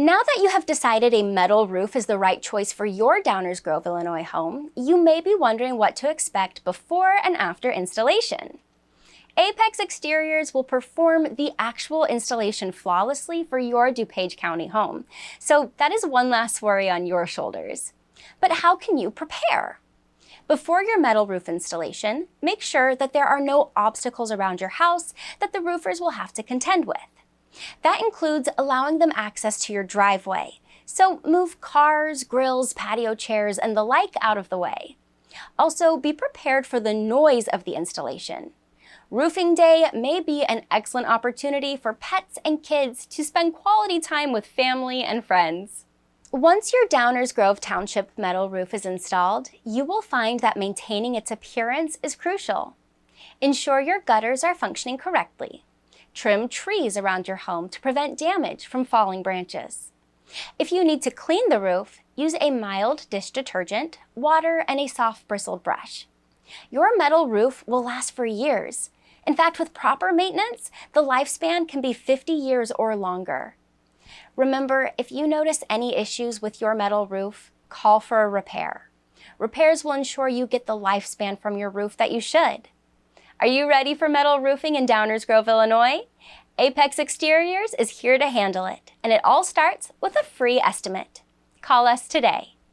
Now that you have decided a metal roof is the right choice for your Downers Grove, Illinois home, you may be wondering what to expect before and after installation. Apex Exteriors will perform the actual installation flawlessly for your DuPage County home, so that is one less worry on your shoulders. But how can you prepare? Before your metal roof installation, make sure that there are no obstacles around your house that the roofers will have to contend with. That includes allowing them access to your driveway, so move cars, grills, patio chairs, and the like out of the way. Also, be prepared for the noise of the installation. Roofing day may be an excellent opportunity for pets and kids to spend quality time with family and friends. Once your Downers Grove Township metal roof is installed, you will find that maintaining its appearance is crucial. Ensure your gutters are functioning correctly. Trim trees around your home to prevent damage from falling branches. If you need to clean the roof, use a mild dish detergent, water, and a soft bristled brush. Your metal roof will last for years. In fact, with proper maintenance, the lifespan can be 50 years or longer. Remember, if you notice any issues with your metal roof, call for a repair. Repairs will ensure you get the lifespan from your roof that you should. Are you ready for metal roofing in Downers Grove, Illinois? Apex Exteriors is here to handle it, and it all starts with a free estimate. Call us today.